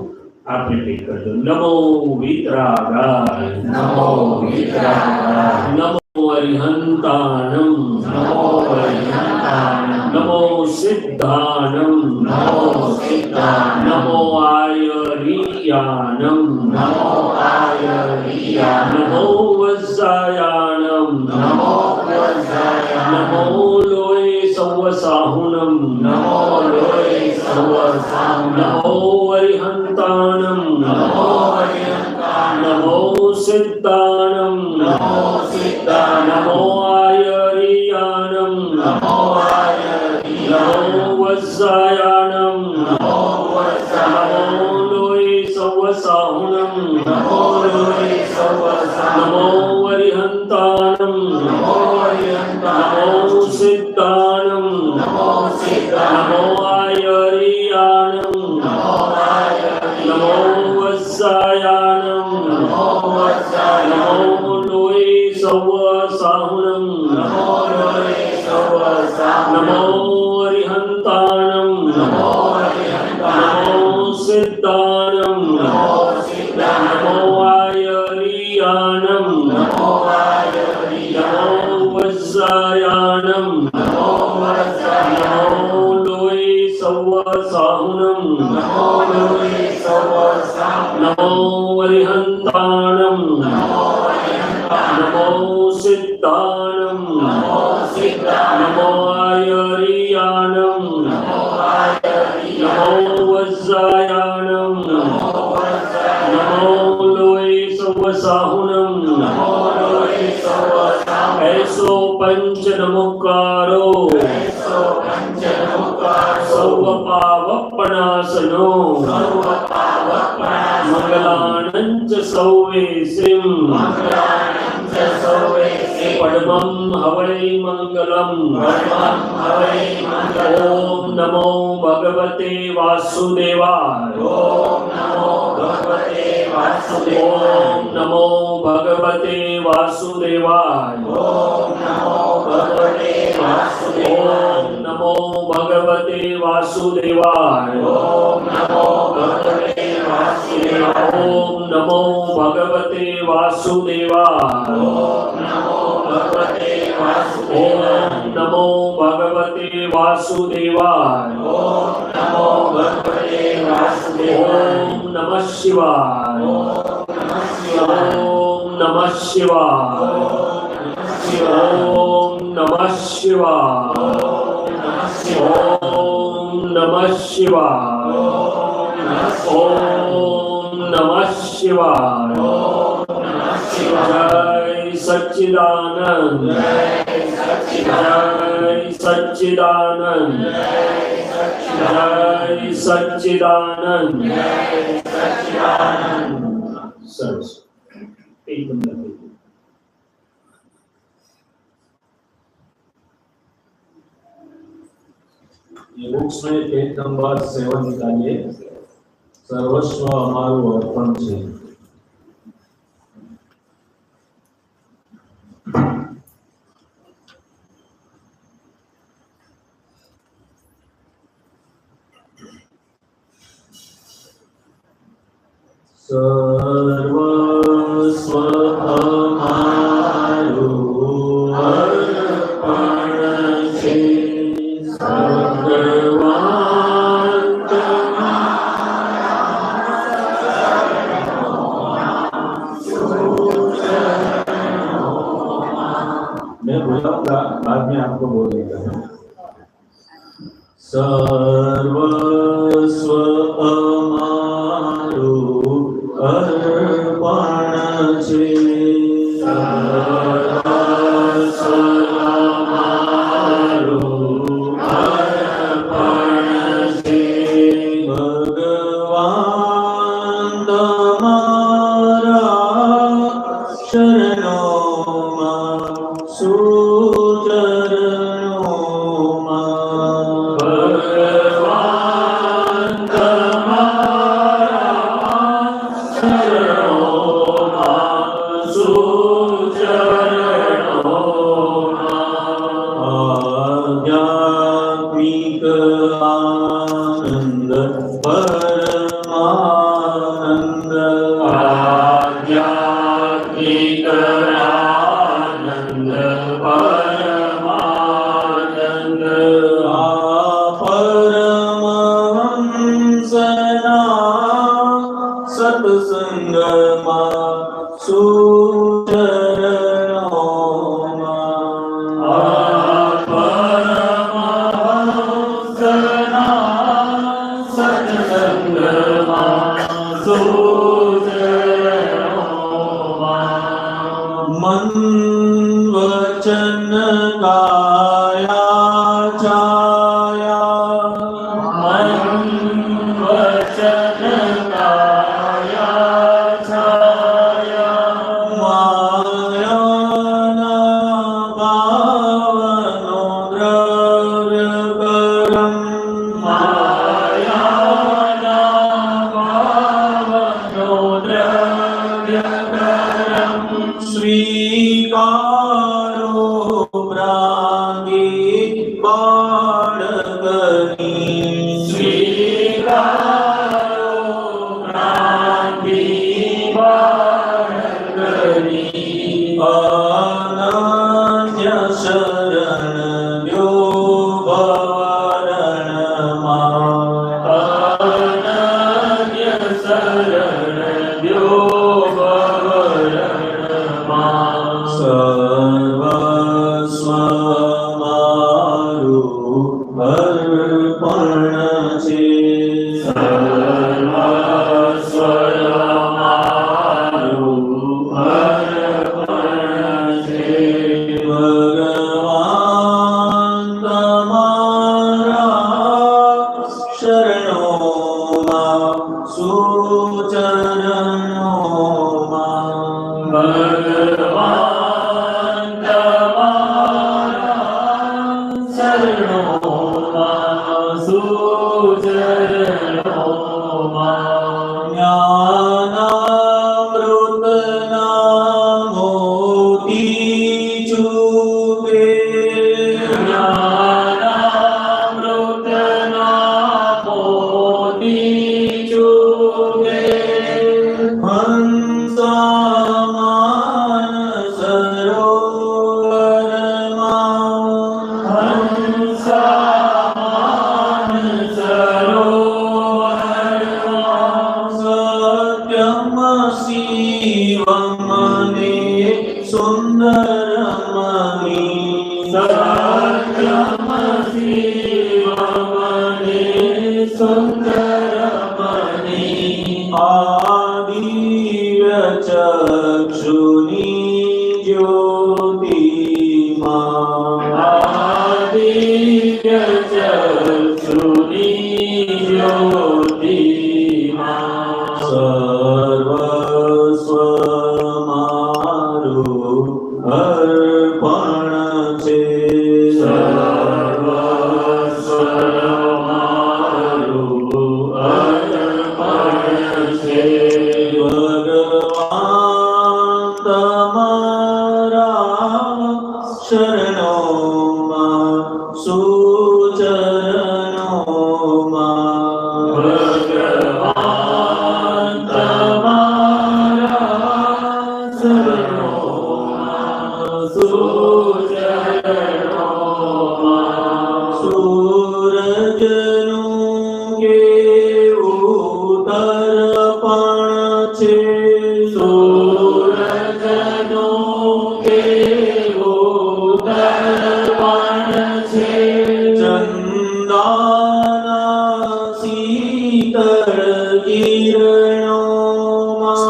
આપ રિપીટ કરજો. નમો વિતરાગાય, नमो वितरागाय, નમો અરિહંતાણમ, नमो अरिहंताणं, નમો સિદ્ધાણમ, नमो सिद्धाणं, નમો આયરિયાણમ, नमो आयर्याणं, નમો વજ્જાયાણમ, नमो वज्रायाणं, નમો લોય સવસાહુનમ, नमो लोये सर्वसाहुनं, નમો અરિહંતાણમ, नमो अरिहंताणं, નમો સિદ્ધાણમ, नमो सिद्धाणं, નમો આયરિયાણમ, नमो आयर्याणं, નમો વજ્જાયાણમ, नमो वज्रायाणं, નમો લોય સવસાહુનમ, नमो लोये सर्वसाहुनं, નમો અરિહંતાણમ, नमो अरिहंताणं, નમો સિદ્ધાણમ, नमो सिद्धाणं, નમો આયરિયાણમ, नमो आयर्याणं, નમો વજ્જાયાણમ, नमो वज्रायाणं, નમો લોય સવસાહુનમ, नमो लोये सर्वसाहुनं, નમો અરિહંતાણમ, नमो अरिहंताणं, નમો સિદ્ધાણમ, नमो सिद्धाणं, નમો આયરિયાણમ, नमो आयर्याणं, નમો વજ્જાયાણમ, नमो वज्रायाणं, નમો લોય સવસાહુનમ, नमो लोये सर्वसाहुनं, નમો અરિહંતાણમ, नमो अरिहंताणं, નમો સિદ્ધાણમ, नमो सिद्धाणं, નમો આયરિયાણમ, नमो आयर्याणं, સાહુનમ નમો લોહી સૌ સામ ऐसो पंच नमोकारो એસો પંચ નમોકાર સૌ પાવપણાસનો સર્વ પાવપણા મંગલાનંચ સૌવે સિમ મંગલાનં ચ સૌવે સે પડમં હવૈ મંગલમ પરમં હવૈ મંગલમ ઓમ નમો ભગવતે વાસુદેવાય ઓમ નમો ભગવતે વાસુદેવાય ઓમ નમો ભગવતે વાસુદેવાય ઓમ નમો ભગવતે વાસુદેવાય ઓમ નમો ભગવતે વાસુદેવાય ઓમ નમો ભગવતે વાસુદેવાય ઓમ નમો ભગવતે વાસુદેવાય ઓમ નમો ભગવતે વાસુદેવાય ઓમ નમો ભગવતે વાસુદેવાય ઓમ નમો ભગવતે વાસુદેવાય ઓમ નમઃ શિવાય ઓમ નમઃ શિવાય ઓમ નમઃ શિવાય ઓમ નમઃ શિવાય ઓમ નમઃ શિવાય ઓમ નમઃ શિવાય ઓમ નમઃ શિવાય ઓમ નમઃ શિવાય જય સચ્ચિદાનંદ જય સચ્ચિદાનંદ જય સચ્ચિદાનંદ જય સચ્ચિદાનંદ સરસ એકદમ લખી દો. ये बुक्स में पेज नंबर 7 निकालिए। सर्वस्व हमारू अर्पण છે। સર્વસ્વ અમારું અર્પણ છે। સર્વાંત मैं बोलाऊंगा बाद में आपको बोलेगा। सर्वस्व અમારું અર્પણ છે। સર્વસ્વ અમારું અર્પણ છે। ભગવાન તમારા શરણોમાં સુચરણોમાં ભગવાન તમારા શરણોમાં સુચરણોમાં આધ્યાત્મિક આનંદ પરમાનંદ આધ્યાત્મિક આનંદ પરમાનંદ પરમહંસના સત્સંગમાં સુચરણોમાં પરમહંસના સત્સંગમાં સુચરણોમાં મન વચન કાયા છાયા મન વચન કાયા છાયા માયાના ભાવનો દ્રવ્ય કરમ માયાના ભાવનો દ્રવ્ય કરમ સ્વીકારો પ્રાગી બાળકની સ્વીકારો ક્રાંતિ બાળકની અનન્ય શરણ લ્યો ભવરણમાં અનન્ય શરણ દ્યો ભવરણમાં સર્વસ્વ મારું અર્પણ છે। સર્વસ્વ મારું સુચરણોમાં ભગવાન તમારા શરણોમાં સુચરણોમાં જ્ઞાનામૃતના મોતી ચૂકે જ્ઞાનામૃતના મોતી ચૂકે હંસામાન સરોવરમાં હંસામાન સરોવરમાં સત્યમ શિવમને સુંદરમણી સત્યમ શિવમને સુંદરમણી આદિવ્ય ચક્ષુની જ્યોતિમાં આદિત્ય ચક્ષુની જ્યોતિમાં સર્વસ્વ મારું અર્પણ છે સર્વસ્વ મારું અર્પણ છે ભગવાન તમારા શરણોમાં સુચરણોમાં ભગવાન તમારા શરણોમાં સુચરણોમાં સૂરજનું કેવું તર્પણ છે સૂરજનું કેવું દર્પણ છે ચંદાના શીતળ કિરણોમાં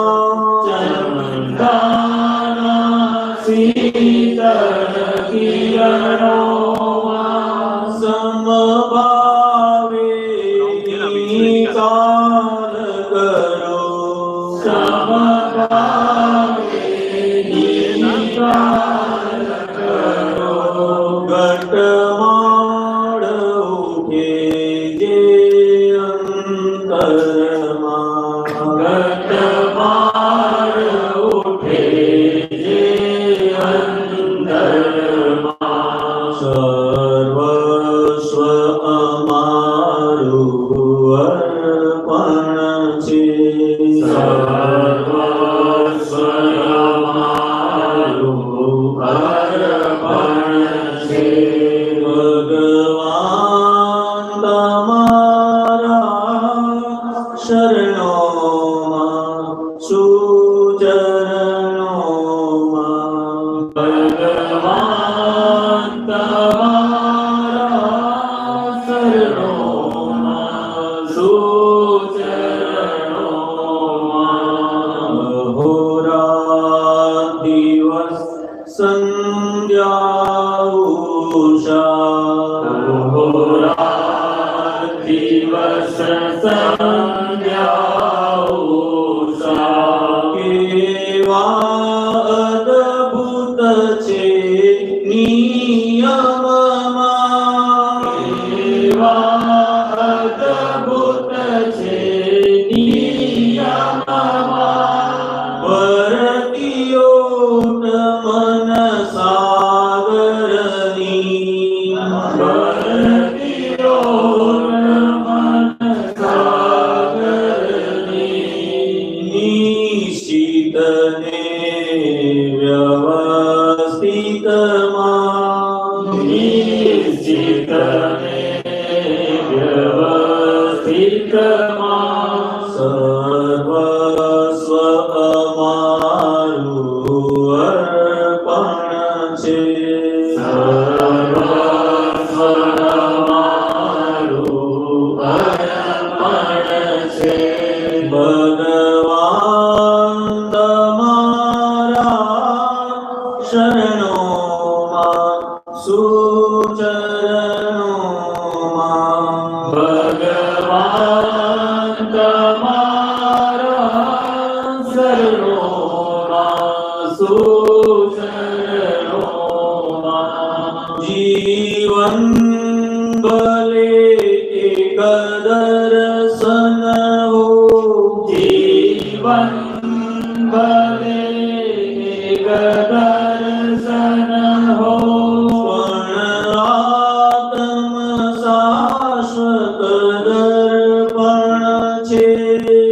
ચંદાના શીતળ કિરણોમાં સમભાવે નિકાલ કરો સમભાવે નિકાલ કરો ઘટમાળ ઉઠે જે અંતરમાં ઘટમાળ ઉઠે જે અંતરમાં સર્વસ્વ અમારું અર્પણ છે સર્વસ્વ અમારું અર્પણ છે ભગવાન તમારા શરણોમાં સુચરણોમાં ભગવાન તમારા શરણોમાં સુચરણોમાં અહોરાત દિવસ સંધ્યા ઉષા અહોરાત દિવસ સંધ્યા ઉષા કેવા અદ્ભુત છે નિયમમાં એવા અદ્ભુત છે નિયમમાં ભરતીઓ મન સાગરની ભરતીઓ મન સાગરની નિશ્ચિત ને વ્યવસ્થિતમાં નિશ્ચિત ને વ્યવસ્થિતમાં સર્વસ્વ અમારું અર્પણ છે સર્વસ્વ અમારું અર્પણ છે ભગવાન તમારા જીવન ભલે એક દર્શન હો પણ આત્મ શાશ્વત દર્પણ છે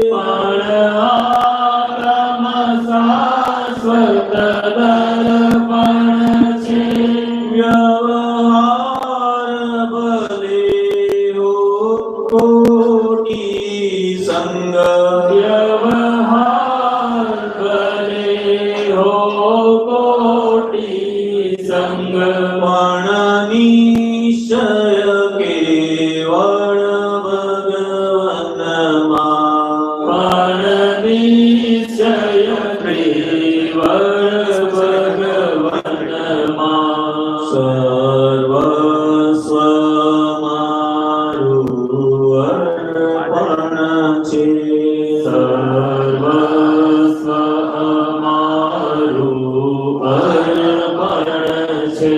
પણ આત્મ શાશ્વત દર્પણ છે વ્યવહાર ભલે હો કોટી સંગ વ્યવહાર ભલે હો કોટી સંગ પણ નિશ્ચય કેવળ ભગવનમાં પણ નિશ્ચય કેવળ ભગવનમાં સર્વસ્વ મારું અર્પણ છે સર્વસ્વ અમારું અર્પણ છે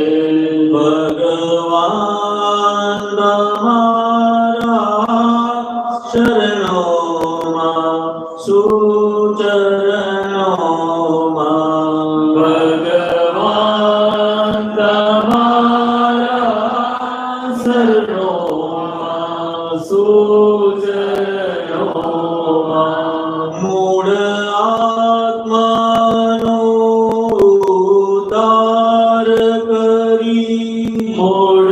ભગવાન તમારા શરણોમાં સુચરણોમાં ભગવાન તમારા શરણોમાં સુચરણોમાં મૂળ આત્માનો ઉદ્ધાર કરી મૂળ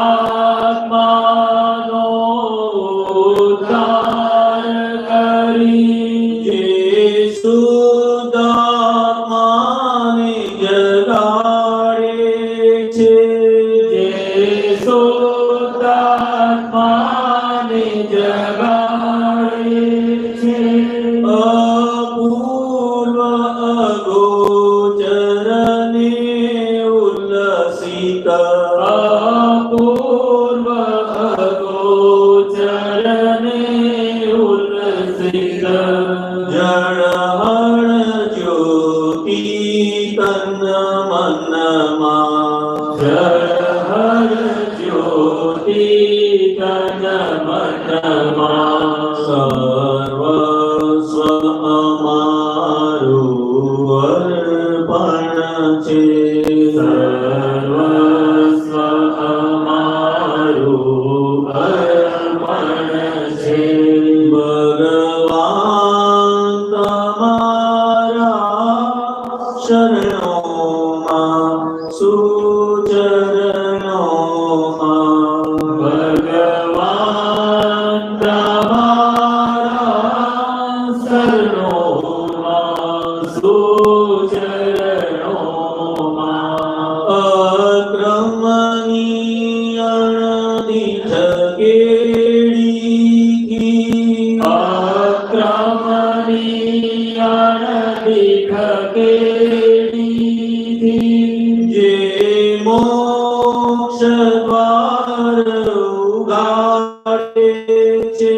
આત્માનો ઉદ્ધાર કરી જે શુદ્ધાત્માને જગાડે છે જે શુદ્ધાત્માને જગાડે છે અપૂર્વ અગોચરને ઉલ્લસિત અપૂર્વ અગોચરને ઉલ્લસિત જળહળ જ્યોતિ તન મનમાં જળહર જ્યોતિ તન મનમાં સર્વસ્વ અમારું અર્પણ છે સર્વસ્વ અમારું અર્પણ છે ભગવાન તમારા શરણોમાં સુચરણોમાં ભગવાન તમારા શરણોમાં સુચરણોમાં અક્રમની અણદીઠ કેડીથી અક્રમની અનદિખ કેડીથી જે મોક્ષ દ્વાર ઉગાડે છે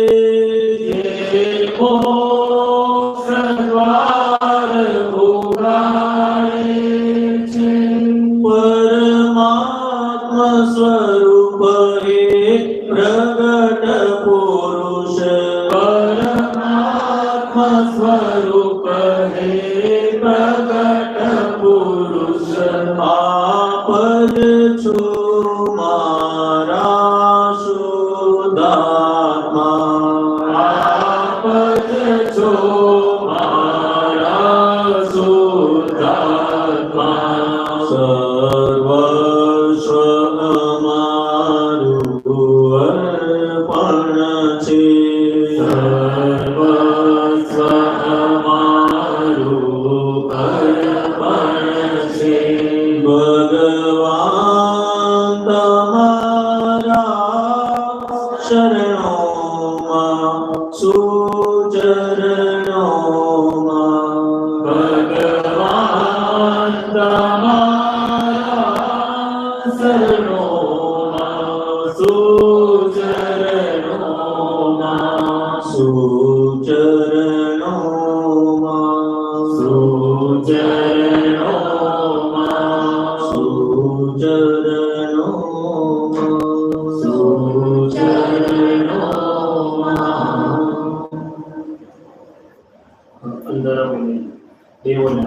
જે મોક્ષ દ્વાર ઉગાડે છે પરમાત્મા સ્વરૂપ હે પ્રગટ પુરુષ પરમાત્મા સ્વરૂપ હે પ્રગટ પુરુષ આપ જ છો મારા શુદ્ધાત્મા આપ જ છો મારા શુદ્ધાત્મા સર્વસ્વ અમારું અર્પણ છે સર્વસ્વ અમારું અર્પણ છે ભગવાન अंदर अपने देवों ने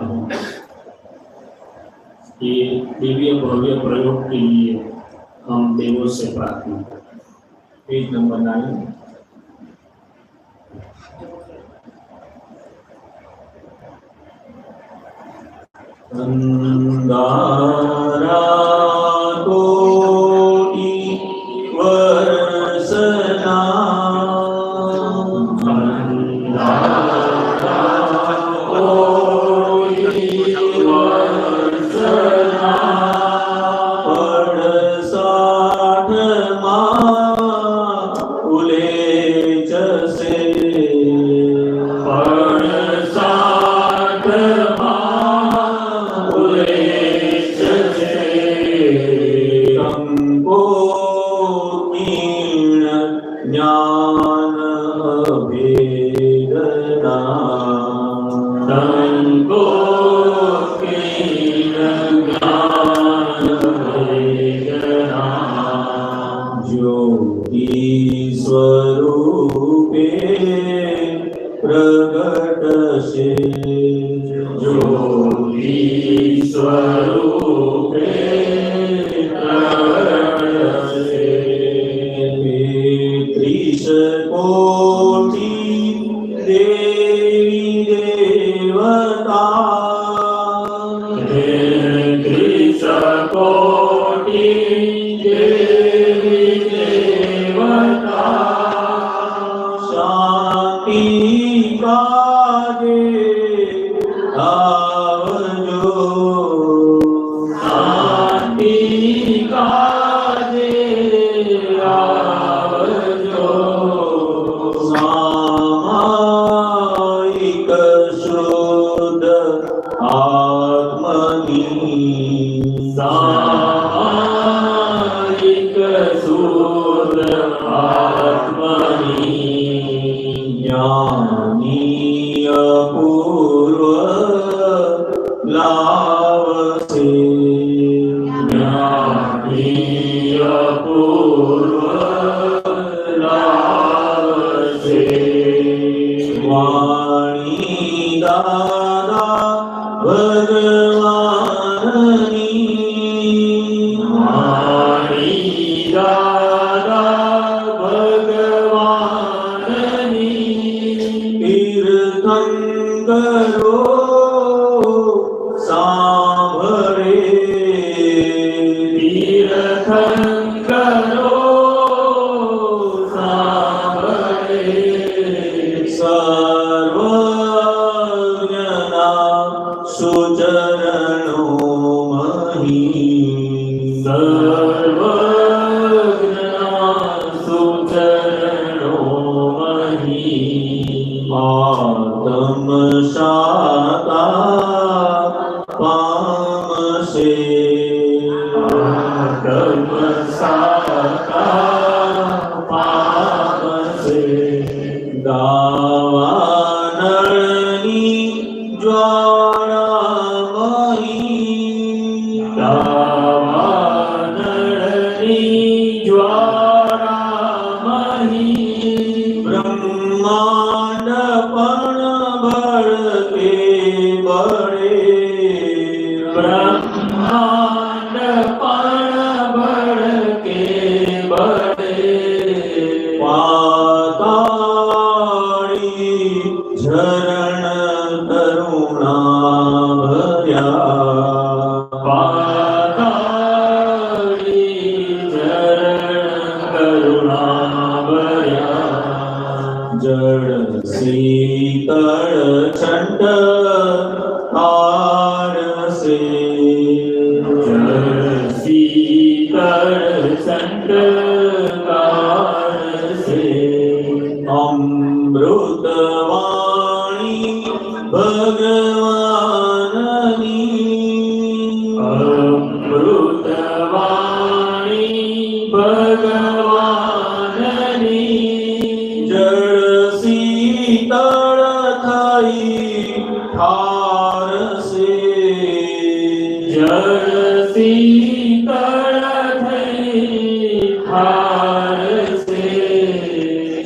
ये दिव्य भव्य प्रयोग के लिए हम देवों से प्रार्थना करें। Page number 9। अंधारा कोटि वर्षना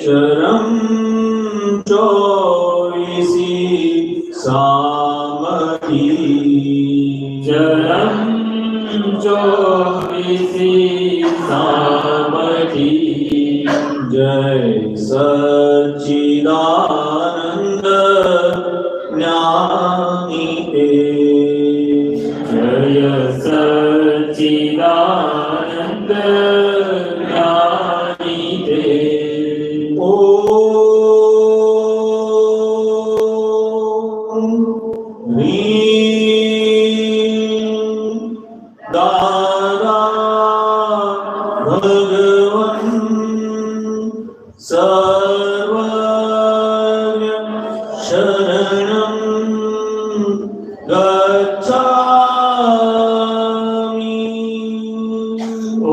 चरम 24 सामती चरम चोविसी सामती जय सच्चिदानंद ज्ञानी ते जय सच्चिदानंद ज्ञानी ते दादा भगवन सर्वज्ञ शरणं गच्छामि। ओ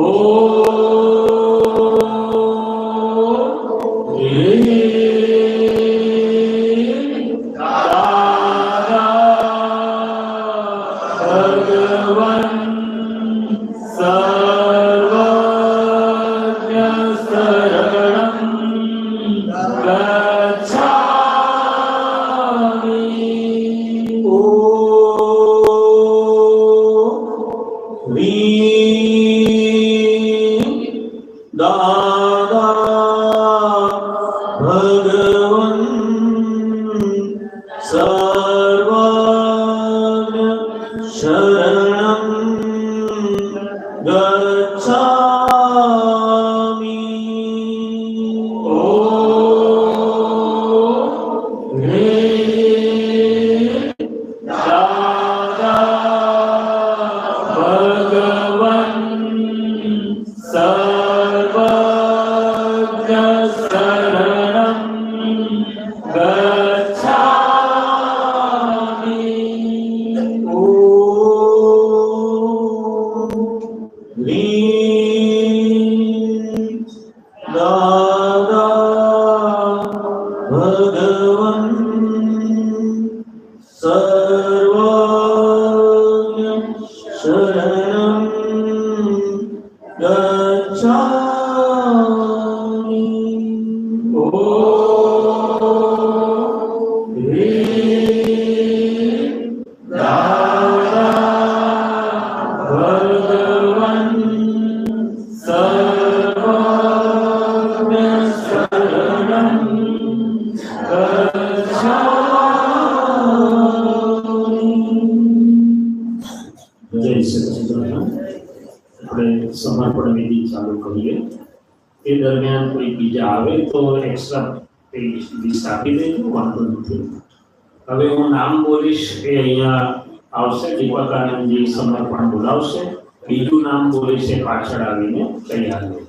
दादा भगवन सर्वज्ञ शरणं गच्छामि। ओ दादा भगवन सर्वज्ञ शरणं गच्छामि। ओ दादा भगवन सर्वज्ञ शरणं गच्छामि। ओ दादा भगवन सर्वज्ञ शरणं गच्छामि। ओ दादा भगवन सर्वज्ञ शरणं गच्छामि। જય સચ્ચિદાનંદ. આપણે સમર્પણ વિધિ ચાલુ કરીએ. એ દરમિયાન કોઈ બીજા આવે તો એક્સ્ટ્રા પેજ લિસ્ટ આપી દેજો, વાંધો નથી. હવે હું નામ બોલીશ એ અહીંયા આવશે, દીપકાનંદજી સમર્પણ બોલાવશે. બીજું નામ બોલીશ એ પાછળ આવીને તૈયાર રહે.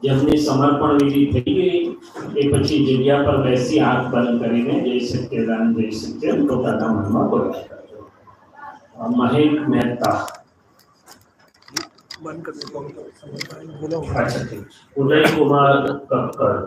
જેમની સમર્પણ વિધિ થઈ ગઈ એ પછી જગ્યા પર બેસી આંખ બંધ કરીને જય સચ્ચિદાનંદ જય સચ્ચિદાનંદ પોતાના મનમાં બોલે. મહેક મહેતા बंद कर दो। अच्छा, उदय कुमार कक्कड़।